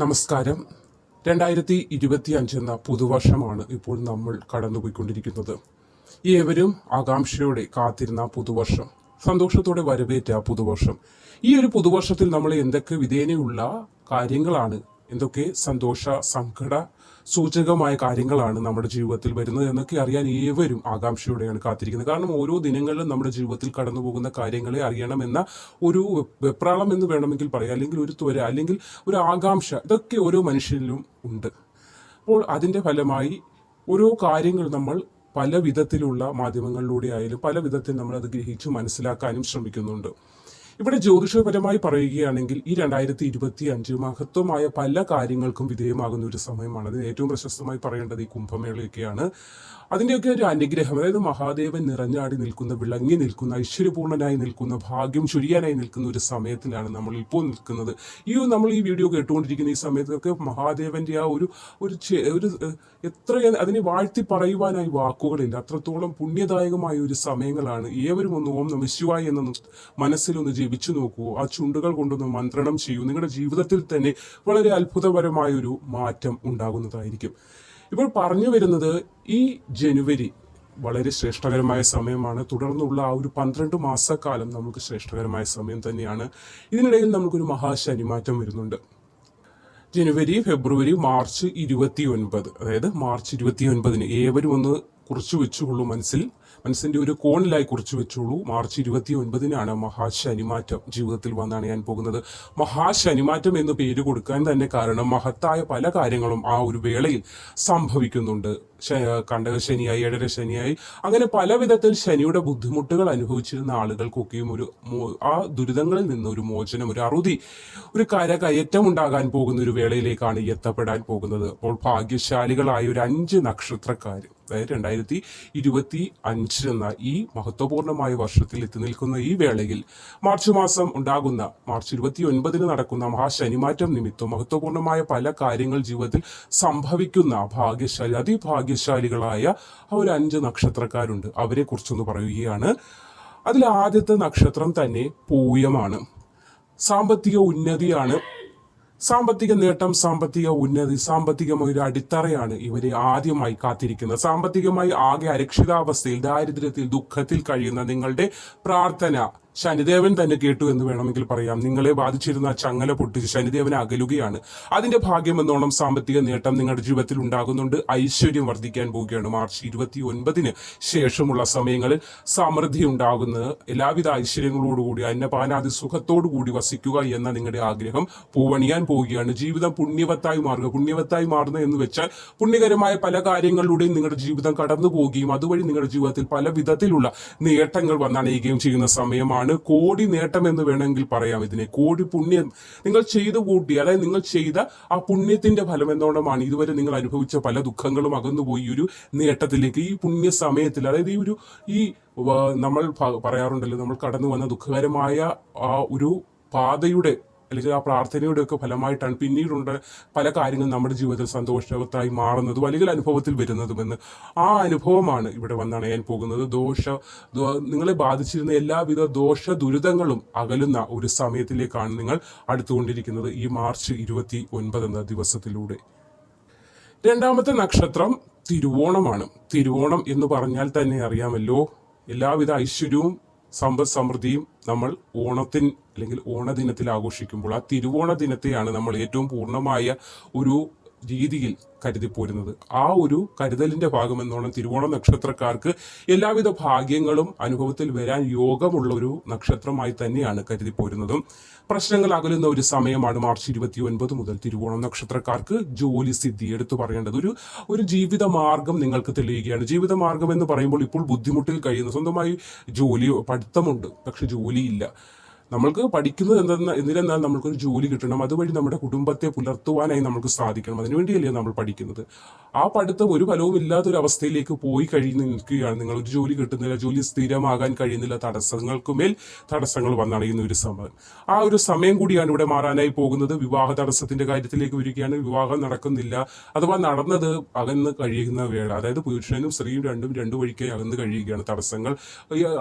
നമസ്കാരം. 2025 എന്ന പുതുവർഷമാണ് ഇപ്പോൾ നമ്മൾ കടന്നുപോയിക്കൊണ്ടിരിക്കുന്നത്. ഏവരും ആകാംക്ഷയോടെ കാത്തിരുന്ന പുതുവർഷം, സന്തോഷത്തോടെ വരവേറ്റ പുതുവർഷം. ഈ ഒരു പുതുവർഷത്തിൽ നമ്മൾ എന്തൊക്കെ വിധേനയുള്ള കാര്യങ്ങളാണ്, എന്തൊക്കെ സന്തോഷ സങ്കട സൂചകമായ കാര്യങ്ങളാണ് നമ്മുടെ ജീവിതത്തിൽ വരുന്നത് എന്നൊക്കെ അറിയാൻ ഏവരും ആകാംക്ഷയോടെയാണ് കാത്തിരിക്കുന്നത്. കാരണം ഓരോ ദിനങ്ങളിലും നമ്മുടെ ജീവിതത്തിൽ കടന്നു പോകുന്ന കാര്യങ്ങളെ അറിയണമെന്ന ഒരു വെപ്രാളം എന്ന് വേണമെങ്കിൽ പറയാം, അല്ലെങ്കിൽ ഒരു ത്വര, അല്ലെങ്കിൽ ഒരു ആകാംക്ഷ, ഇതൊക്കെ ഓരോ മനുഷ്യരിലും ഉണ്ട്. അപ്പോൾ അതിൻ്റെ ഫലമായി ഓരോ കാര്യങ്ങൾ നമ്മൾ പല വിധത്തിലുള്ള മാധ്യമങ്ങളിലൂടെ ആയാലും പല വിധത്തിൽ നമ്മൾ അത് ഗ്രഹിച്ചു മനസ്സിലാക്കാനും ശ്രമിക്കുന്നുണ്ട്. ഇവിടെ ജ്യോതിഷപരമായി പറയുകയാണെങ്കിൽ ഈ 2025 മഹത്വമായ പല കാര്യങ്ങൾക്കും വിധേയമാകുന്ന ഒരു സമയമാണ്. അതിന് ഏറ്റവും പ്രശസ്തമായി പറയേണ്ടത് ഈ കുംഭമേളയൊക്കെയാണ്. അതിൻ്റെയൊക്കെ ഒരു അനുഗ്രഹം, അതായത് മഹാദേവൻ നിറഞ്ഞാടി നിൽക്കുന്ന, വിളങ്ങി നിൽക്കുന്ന, ഐശ്വര്യപൂർണനായി നിൽക്കുന്ന, ഭാഗ്യം ചൊരിയാനായി നിൽക്കുന്ന ഒരു സമയത്തിലാണ് നമ്മൾ ഇപ്പോൾ നിൽക്കുന്നത്. നമ്മൾ ഈ വീഡിയോ കേട്ടുകൊണ്ടിരിക്കുന്ന ഈ സമയത്തൊക്കെ മഹാദേവന്റെ ആ ഒരു എത്ര അതിനെ വാഴ്ത്തി പറയുവാനായി വാക്കുകളില്ല. അത്രത്തോളം പുണ്യദായകമായ ഒരു സമയങ്ങളാണ്. ഏവരും ഒന്ന് ഓം നമഃ ശിവായ എന്ന മനസ്സിലൊന്ന് ജപിച്ചു നോക്കൂ, ആ ചുണ്ടുകൾ കൊണ്ടൊന്ന് മന്ത്രണം ചെയ്യൂ. നിങ്ങളുടെ ജീവിതത്തിൽ തന്നെ വളരെ അത്ഭുതപരമായൊരു മാറ്റം ഉണ്ടാകുന്നതായിരിക്കും. ഇപ്പോൾ പറഞ്ഞു വരുന്നത്, ഈ ജനുവരി വളരെ ശ്രേഷ്ഠകരമായ സമയമാണ്. തുടർന്നുള്ള ആ ഒരു 12 മാസക്കാലം നമുക്ക് ശ്രേഷ്ഠകരമായ സമയം തന്നെയാണ്. ഇതിനിടയിൽ നമുക്കൊരു മഹാശനിമാറ്റം വരുന്നുണ്ട്. ജനുവരി, ഫെബ്രുവരി, മാർച്ച് 29, അതായത് മാർച്ച് 29 ഏവരും ഒന്ന് കുറിച്ചു വെച്ചുകൊള്ളൂ, മനസ്സിന്റെ ഒരു കോണിലായി കുറിച്ചു വെച്ചോളൂ. മാർച്ച് 29 മഹാശനിമാറ്റം ജീവിതത്തിൽ വന്നണയാൻ പോകുന്നത്. മഹാശനിമാറ്റം എന്ന് പേര് കൊടുക്കാൻ തന്നെ കാരണം മഹത്തായ പല കാര്യങ്ങളും ആ ഒരു വേളയിൽ സംഭവിക്കുന്നുണ്ട്. കണ്ടകശനിയായി, ഏഴര ശനിയായി, അങ്ങനെ പല വിധത്തിൽ ശനിയുടെ ബുദ്ധിമുട്ടുകൾ അനുഭവിച്ചിരുന്ന ആളുകൾക്കൊക്കെയും ആ ദുരിതങ്ങളിൽ നിന്ന് ഒരു മോചനം, ഒരു അറുതി, ഒരു കരകയറ്റം ഉണ്ടാകാൻ പോകുന്ന ഒരു വേളയിലേക്കാണ് എത്തപ്പെടാൻ പോകുന്നത്. അപ്പോൾ ഭാഗ്യശാലികളായ ഒരു 5 നക്ഷത്രക്കാർ, അതായത് 2025 എന്ന ഈ മഹത്വപൂർണമായ വർഷത്തിൽ എത്തി നിൽക്കുന്ന ഈ വേളയിൽ മാർച്ച് മാസം ഉണ്ടാകുന്ന, മാർച്ച് 29 നടക്കുന്ന മഹാശനിമാറ്റം നിമിത്തം മഹത്വപൂർണമായ പല കാര്യങ്ങൾ ജീവിതത്തിൽ സംഭവിക്കുന്ന ഭാഗ്യശാലി, അതിഭാഗ്യശാലികളായ ആ ഒരു 5 നക്ഷത്രക്കാരുണ്ട്. അവരെ കുറിച്ചൊന്ന് പറയുകയാണ്. അതിൽ ആദ്യത്തെ നക്ഷത്രം തന്നെ പൂയമാണ്. സാമ്പത്തിക ഉന്നതിയാണ്, സാമ്പത്തിക നേട്ടം, സാമ്പത്തിക ഉന്നതി, സാമ്പത്തികമായ ഒരു അടിത്തറയാണ് ഇവരെ ആദ്യമായി കാത്തിരിക്കുന്നത്. സാമ്പത്തികമായി ആകെ അരക്ഷിതാവസ്ഥയിൽ, ദാരിദ്ര്യത്തിൽ, ദുഃഖത്തിൽ കഴിയുന്ന നിങ്ങളുടെ പ്രാർത്ഥന ശനിദേവൻ തന്നെ കേട്ടു എന്ന് വേണമെങ്കിൽ പറയാം. നിങ്ങളെ ബാധിച്ചിരുന്ന ചങ്ങല പൊട്ടിച്ച് ശനിദേവനെ അകലുകയാണ്. അതിന്റെ ഭാഗ്യം എന്നോണം സാമ്പത്തിക നേട്ടം നിങ്ങളുടെ ജീവിതത്തിൽ ഉണ്ടാകുന്നുണ്ട്. ഐശ്വര്യം വർദ്ധിക്കാൻ പോവുകയാണ്. മാർച്ച് 29 ശേഷമുള്ള സമയങ്ങളിൽ സമൃദ്ധി ഉണ്ടാകുന്നത്, എല്ലാവിധ ഐശ്വര്യങ്ങളോടുകൂടി അന്നപാനാദി സുഖത്തോടുകൂടി വസിക്കുക എന്ന നിങ്ങളുടെ ആഗ്രഹം പൂവണിയാൻ പോവുകയാണ്. ജീവിതം പുണ്യവത്തായി മാറുക. പുണ്യവത്തായി മാറുന്നത് എന്ന് വെച്ചാൽ പുണ്യകരമായ പല കാര്യങ്ങളിലൂടെയും നിങ്ങളുടെ ജീവിതം കടന്നു പോവുകയും അതുവഴി നിങ്ങളുടെ ജീവിതത്തിൽ പല വിധത്തിലുള്ള നേട്ടങ്ങൾ വന്നണയുകയും ചെയ്യുന്ന സമയമാണ്. കോടി നേട്ടം എന്ന് വേണമെങ്കിൽ പറയാം ഇതിനെ. കോടി പുണ്യം നിങ്ങൾ ചെയ്തു കൂട്ടി, അതായത് നിങ്ങൾ ചെയ്ത ആ പുണ്യത്തിന്റെ ഫലം എന്നോണമാണ് ഇതുവരെ നിങ്ങൾ അനുഭവിച്ച പല ദുഃഖങ്ങളും അകന്നുപോയി ഒരു നേട്ടത്തിലേക്ക്, ഈ പുണ്യ സമയത്തിൽ, അതായത് നമ്മൾ പറയാറുണ്ടല്ലോ, നമ്മൾ കടന്നു വന്ന ദുഃഖകരമായ ആ ഒരു പാതയുടെ, അല്ലെങ്കിൽ ആ പ്രാർത്ഥനയുടെ ഒക്കെ ഫലമായിട്ടാണ് പിന്നീടുള്ള പല കാര്യങ്ങളും നമ്മുടെ ജീവിതത്തിൽ സന്തോഷവത്തായി മാറുന്നതും അല്ലെങ്കിൽ അനുഭവത്തിൽ വരുന്നതുമെന്ന്. ആ അനുഭവമാണ് ഇവിടെ വന്നണയാൻ പോകുന്നത്. നിങ്ങളെ ബാധിച്ചിരുന്ന എല്ലാവിധ ദോഷ ദുരിതങ്ങളും അകലുന്ന ഒരു സമയത്തിലേക്കാണ് നിങ്ങൾ അടുത്തുകൊണ്ടിരിക്കുന്നത് ഈ മാർച്ച് 29 എന്ന ദിവസത്തിലൂടെ. രണ്ടാമത്തെ നക്ഷത്രം തിരുവോണമാണ്. തിരുവോണം എന്ന് പറഞ്ഞാൽ തന്നെ അറിയാമല്ലോ, എല്ലാവിധ ഐശ്വര്യവും സമ്പദ് സമൃദ്ധിയും നമ്മൾ അല്ലെങ്കിൽ ഓണദിനത്തിൽ ആഘോഷിക്കുമ്പോൾ ആ തിരുവോണ ദിനത്തെയാണ് നമ്മൾ ഏറ്റവും പൂർണ്ണമായ ഒരു രീതിയിൽ കരുതിപ്പോരുന്നത്. ആ ഒരു കരുതലിന്റെ ഭാഗം എന്നോണം തിരുവോണ നക്ഷത്രക്കാർക്ക് എല്ലാവിധ ഭാഗ്യങ്ങളും അനുഭവത്തിൽ വരാൻ യോഗമുള്ള ഒരു നക്ഷത്രമായി തന്നെയാണ് കരുതിപ്പോരുന്നതും. പ്രശ്നങ്ങൾ അകലുന്ന ഒരു സമയമാണ് മാർച്ച് 29 മുതൽ തിരുവോണം നക്ഷത്രക്കാർക്ക് ജോലി സിദ്ധി. എടുത്തു പറയേണ്ടത് ഒരു ജീവിത മാർഗം നിങ്ങൾക്ക് തെളിയുകയാണ്. ജീവിത മാർഗം എന്ന് പറയുമ്പോൾ ഇപ്പോൾ ബുദ്ധിമുട്ടിൽ കഴിയുന്ന, സ്വന്തമായി പഠിത്തമുണ്ട് പക്ഷെ ജോലിയില്ല, നമ്മൾക്ക് പഠിക്കുന്നത് എന്തിനെന്നാൽ നമ്മൾക്കൊരു ജോലി കിട്ടണം, അതുവഴി നമ്മുടെ കുടുംബത്തെ പുലർത്തുവാനായി നമുക്ക് സാധിക്കണം. അതിനുവേണ്ടിയല്ലേ നമ്മൾ പഠിക്കുന്നത്. ആ പഠിത്തം ഒരു ഫലവും ഇല്ലാത്തൊരു അവസ്ഥയിലേക്ക് പോയി നിൽക്കുകയാണ്. നിങ്ങൾ ഒരു ജോലി കിട്ടുന്നില്ല, ജോലി സ്ഥിരമാകാൻ കഴിയുന്നില്ല, തടസ്സങ്ങൾക്കുമേൽ തടസ്സങ്ങൾ വന്നണയുന്ന ഒരു സമയം. ആ ഒരു സമയം കൂടിയാണ് ഇവിടെ മാറാനായി പോകുന്നത്. വിവാഹ തടസ്സത്തിന്റെ കാര്യത്തിലേക്ക് വരികയാണ്. വിവാഹം നടക്കുന്നില്ല, അഥവാ നടന്നത് അകന്ന് കഴിയുന്ന വേള, അതായത് പുരുഷനും സ്ത്രീയും രണ്ടു വഴിക്കായി അകന്ന് കഴിയുകയാണ്. തടസ്സങ്ങൾ,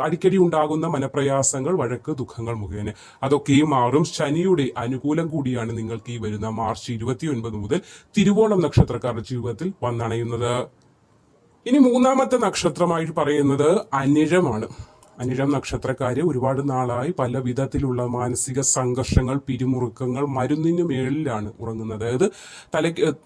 അടിക്കടി ഉണ്ടാകുന്ന മനപ്രയാസങ്ങൾ, വഴക്ക്, ദുഃഖങ്ങൾ മുഖേന പോയേനെ. അതൊക്കെയും മാറും. ശനിയുടെ അനുകൂലം കൂടിയാണ് നിങ്ങൾക്ക് ഈ വരുന്ന മാർച്ച് 29 മുതൽ തിരുവോണം നക്ഷത്രക്കാരുടെ ജീവിതത്തിൽ വന്നണയുന്നത്. ഇനി മൂന്നാമത്തെ നക്ഷത്രമായിട്ട് പറയുന്നത് അനിഴമാണ്. അനിഴം നക്ഷത്രക്കാര് ഒരുപാട് നാളായി പല വിധത്തിലുള്ള മാനസിക സംഘർഷങ്ങൾ, പിരിമുറുക്കങ്ങൾ, മരുന്നിന് മേളിലാണ് ഉറങ്ങുന്നത്. അതായത്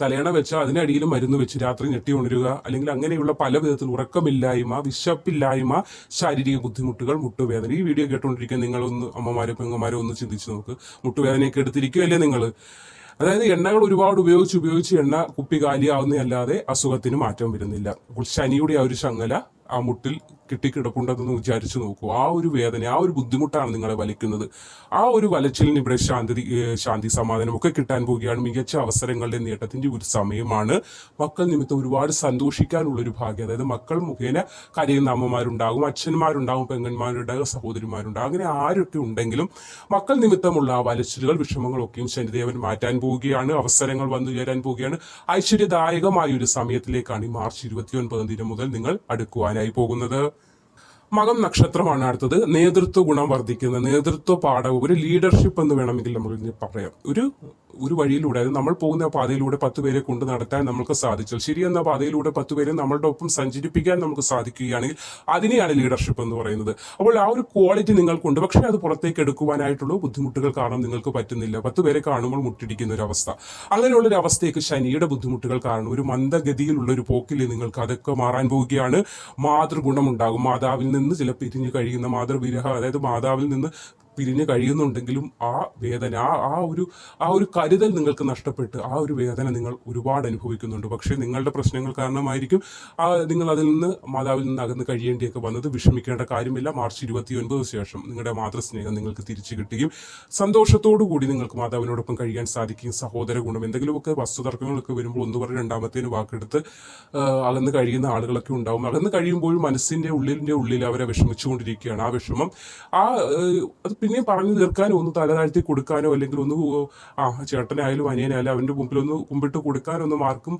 തലയണ വെച്ചാൽ അതിനടിയിൽ മരുന്ന് വെച്ച് രാത്രി ഞെട്ടി ഉണരുക, അല്ലെങ്കിൽ അങ്ങനെയുള്ള പല വിധത്തിൽ ഉറക്കമില്ലായ്മ, വിശപ്പില്ലായ്മ, ശാരീരിക ബുദ്ധിമുട്ടുകൾ, മുട്ടുവേദന. ഈ വീഡിയോ കേട്ടുകൊണ്ടിരിക്കുക നിങ്ങളൊന്ന് അമ്മമാരോ പെങ്ങന്മാരോ ഒന്ന് ചിന്തിച്ചു നോക്ക്. മുട്ടുവേദനയൊക്കെ എടുത്തിരിക്കുകയല്ലേ നിങ്ങൾ? അതായത് എണ്ണകൾ ഒരുപാട് ഉപയോഗിച്ച് എണ്ണ കുപ്പി കാലിയാവുന്നതല്ലാതെ അസുഖത്തിന് മാറ്റം വരുന്നില്ല. അപ്പോൾ ശനിയുടെ ആ ഒരു ശങ്ങല ആ മുട്ടിൽ കിട്ടിക്കിടപ്പുണ്ടെന്ന് വിചാരിച്ചു നോക്കൂ. ആ ഒരു വേദന, ആ ഒരു ബുദ്ധിമുട്ടാണ് നിങ്ങളെ വലിക്കുന്നത്. ആ ഒരു വലച്ചിലിന് ഇവിടെ ശാന്തി സമാധാനം ഒക്കെ കിട്ടാൻ പോവുകയാണ്. മികച്ച അവസരങ്ങളുടെ നേട്ടത്തിന്റെ ഒരു സമയമാണ്. മക്കൾ നിമിത്തം ഒരുപാട് സന്തോഷിക്കാനുള്ളൊരു ഭാഗ്യം. അതായത് മക്കൾ മുഖേന കരയുന്ന അമ്മമാരുണ്ടാകും, അച്ഛന്മാരുണ്ടാകും, പെങ്ങന്മാരുണ്ടാകും, സഹോദരിമാരുണ്ടാകും. അങ്ങനെ ആരൊക്കെ ഉണ്ടെങ്കിലും മക്കൾ നിമിത്തമുള്ള ആ വലച്ചിലുകൾ, വിഷമങ്ങളൊക്കെയും ശനിദേവൻ മാറ്റാൻ പോവുകയാണ്. അവസരങ്ങൾ വന്നു ചേരാൻ പോവുകയാണ്. ഐശ്വര്യദായകമായ ഒരു സമയത്തിലേക്കാണ് ഈ മാർച്ച് 29 മുതൽ നിങ്ങൾ അടുക്കുവാനായി പോകുന്നത്. മകം നക്ഷത്രമാണ് അടുത്തത്. നേതൃത്വ ഗുണം വർദ്ധിക്കുന്ന, നേതൃത്വ പാഠവും ഒരു ലീഡർഷിപ്പ് എന്ന് വേണമെങ്കിൽ നമുക്ക് പറയാം. ഒരു വഴിയിലൂടെ, അതായത് നമ്മൾ പോകുന്ന പാതയിലൂടെ 10 പേരെ കൊണ്ട് നടത്താൻ നമുക്ക് സാധിച്ചാൽ, ശരിയെന്ന പാതയിലൂടെ 10 പേരെ നമ്മളുടെ ഒപ്പം സഞ്ചരിപ്പിക്കാൻ നമുക്ക് സാധിക്കുകയാണെങ്കിൽ അതിനെയാണ് ലീഡർഷിപ്പ് എന്ന് പറയുന്നത്. അപ്പോൾ ആ ഒരു ക്വാളിറ്റി നിങ്ങൾക്കുണ്ട്. പക്ഷേ അത് പുറത്തേക്ക് എടുക്കുവാനായിട്ടുള്ള ബുദ്ധിമുട്ടുകൾ കാരണം നിങ്ങൾക്ക് പറ്റുന്നില്ല. 10 പേരെ കാണുമ്പോൾ മുട്ടിടിക്കുന്ന ഒരു അവസ്ഥ. അങ്ങനെയുള്ള ഒരു അവസ്ഥയ്ക്ക് ശനിയുടെ ബുദ്ധിമുട്ടുകൾ കാരണം ഒരു മന്ദഗതിയിലുള്ള ഒരു പോക്കിൽ നിങ്ങൾക്ക് അതൊക്കെ മാറാൻ പോവുകയാണ്. മാതൃഗുണമുണ്ടാകും. മാതാവിൽ നിന്ന് ചില പിരിഞ്ഞു കഴിയുന്ന മാതൃവിരഹം, അതായത് മാതാവിൽ നിന്ന് പിരിഞ്ഞു കഴിയുന്നുണ്ടെങ്കിലും ആ വേദന, ആ ഒരു കരുതൽ നിങ്ങൾക്ക് നഷ്ടപ്പെട്ട് ആ ഒരു വേദന നിങ്ങൾ ഒരുപാട് അനുഭവിക്കുന്നുണ്ട്. പക്ഷേ നിങ്ങളുടെ പ്രശ്നങ്ങൾ കാരണമായിരിക്കും നിങ്ങൾ അതിൽ നിന്ന്, മാതാവിൽ നിന്ന് അകന്ന് കഴിയേണ്ടിയൊക്കെ വന്നത്. വിഷമിക്കേണ്ട കാര്യമില്ല. മാർച്ച് 29 ശേഷം നിങ്ങളുടെ മാതൃസ്നേഹം നിങ്ങൾക്ക് തിരിച്ചു കിട്ടുകയും സന്തോഷത്തോടു കൂടി നിങ്ങൾക്ക് മാതാവിനോടൊപ്പം കഴിയാൻ സാധിക്കുകയും, സഹോദര ഗുണം, എന്തെങ്കിലുമൊക്കെ വസ്തുതർക്കങ്ങളൊക്കെ വരുമ്പോൾ ഒന്ന് പറഞ്ഞ് രണ്ടാമത്തേന് വാക്കെടുത്ത് അകന്ന് കഴിയുന്ന ആളുകളൊക്കെ ഉണ്ടാവും. അകന്ന് കഴിയുമ്പോഴും മനസ്സിന്റെ ഉള്ളിൽ അവരെ വിഷമിച്ചുകൊണ്ടിരിക്കുകയാണ്. ആ വിഷമം അത് പിന്നെയും പറഞ്ഞു തീർക്കാനോ ഒന്ന് തലതാഴ്ത്തി കൊടുക്കാനോ അല്ലെങ്കിൽ ഒന്ന് ചേട്ടനായാലും അനിയനായാലും അവന്റെ മുമ്പിൽ ഒന്ന് കുമ്പിട്ട് കൊടുക്കാനൊന്നും ആർക്കും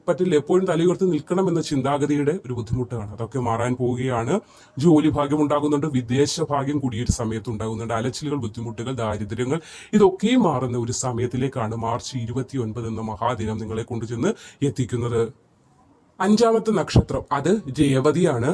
പറ്റില്ല. എപ്പോഴും തലയുയർത്തി നിൽക്കണം എന്ന ചിന്താഗതിയുടെ ഒരു ബുദ്ധിമുട്ടാണ്. അതൊക്കെ മാറാൻ പോവുകയാണ്. ജോലി ഭാഗ്യം ഉണ്ടാകുന്നുണ്ട്. വിദേശ ഭാഗ്യം കൂടി ഒരു സമയത്ത് ഉണ്ടാകുന്നുണ്ട്. അലച്ചിലുകൾ, ബുദ്ധിമുട്ടുകൾ, ദാരിദ്ര്യങ്ങൾ ഇതൊക്കെയും മാറുന്ന ഒരു സമയത്തിലേക്കാണ് മാർച്ച് 29 എന്ന മഹാദിനം നിങ്ങളെ കൊണ്ടുചെന്ന് എത്തിക്കുന്നത്. അഞ്ചാമത്തെ നക്ഷത്രം അത് രേവതിയാണ്.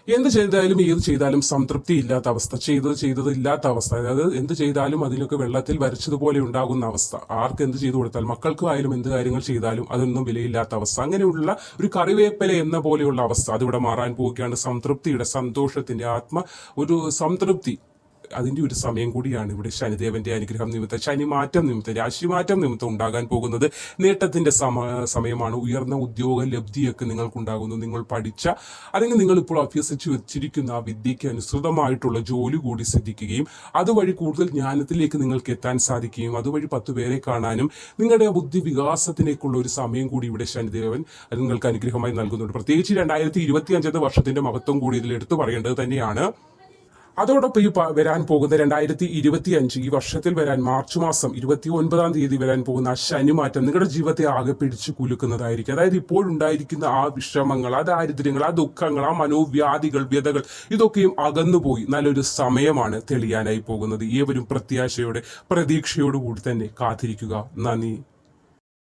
എന്ത് ചെയ്താലും ഏത് ചെയ്താലും സംതൃപ്തി ഇല്ലാത്ത അവസ്ഥ, ചെയ്തത് ഇല്ലാത്ത അവസ്ഥ. അതായത് എന്ത് ചെയ്താലും അതിലൊക്കെ വെള്ളത്തിൽ വരച്ചതുപോലെ ഉണ്ടാകുന്ന അവസ്ഥ. ആർക്ക് എന്ത് ചെയ്തു കൊടുത്താലും, മക്കൾക്ക് ആയാലും എന്ത് കാര്യങ്ങൾ ചെയ്താലും അതൊന്നും വിലയില്ലാത്ത അവസ്ഥ. അങ്ങനെയുള്ള ഒരു കറിവേപ്പില എന്ന പോലെയുള്ള അവസ്ഥ അതിവിടെ മാറാൻ പോവുകയാണ്. സംതൃപ്തിയുടെ, സന്തോഷത്തിന്റെ, ഒരു സംതൃപ്തി, അതിന്റെ ഒരു സമയം കൂടിയാണ് ഇവിടെ ശനിദേവന്റെ അനുഗ്രഹം നിമിത്തം, ശനിമാറ്റം നിമിത്തം, രാശിമാറ്റം നിമിത്തം ഉണ്ടാകാൻ പോകുന്നത്. നേട്ടത്തിന്റെ സമയമാണ്. ഉയർന്ന ഉദ്യോഗ ലബ്ധിയൊക്കെ നിങ്ങൾക്കുണ്ടാകുന്നു. നിങ്ങൾ പഠിച്ച, അല്ലെങ്കിൽ നിങ്ങൾ ഇപ്പോൾ അഭ്യസിച്ചു വെച്ചിരിക്കുന്ന ആ വിദ്യയ്ക്ക് അനുസൃതമായിട്ടുള്ള ജോലി കൂടി സിദ്ധിക്കുകയും അതുവഴി കൂടുതൽ ജ്ഞാനത്തിലേക്ക് നിങ്ങൾക്ക് എത്താൻ സാധിക്കുകയും അതുവഴി 10 പേരെ കാണാനും നിങ്ങളുടെ ബുദ്ധി വികാസത്തിലേക്കുള്ള ഒരു സമയം കൂടി ഇവിടെ ശനിദേവൻ നിങ്ങൾക്ക് അനുഗ്രഹമായി നൽകുന്നുണ്ട്. പ്രത്യേകിച്ച് 2025 വർഷത്തിന്റെ മഹത്വം കൂടി ഇതിൽ എടുത്തു പറയേണ്ടത് തന്നെയാണ്. അതോടൊപ്പം ഈ വരാൻ പോകുന്ന 2025 ഈ വർഷത്തിൽ വരാൻ മാർച്ച് മാസം 29-ാം തീയതി വരാൻ പോകുന്ന ആ ശനിമാറ്റം നിങ്ങളുടെ ജീവിതത്തെ ആകെ പിടിച്ചു കുലുക്കുന്നതായിരിക്കും. അതായത് ഇപ്പോഴുണ്ടായിരിക്കുന്ന ആ വിഷമങ്ങൾ, ആ ദാരിദ്ര്യങ്ങൾ, ആ ദുഃഖങ്ങൾ, ആ മനോവ്യാധികൾ, വ്യതകൾ ഇതൊക്കെയും അകന്നുപോയി നല്ലൊരു സമയമാണ് തെളിയാനായി പോകുന്നത്. ഏവരും പ്രത്യാശയോടെ, പ്രതീക്ഷയോടുകൂടി തന്നെ കാത്തിരിക്കുക. നന്ദി.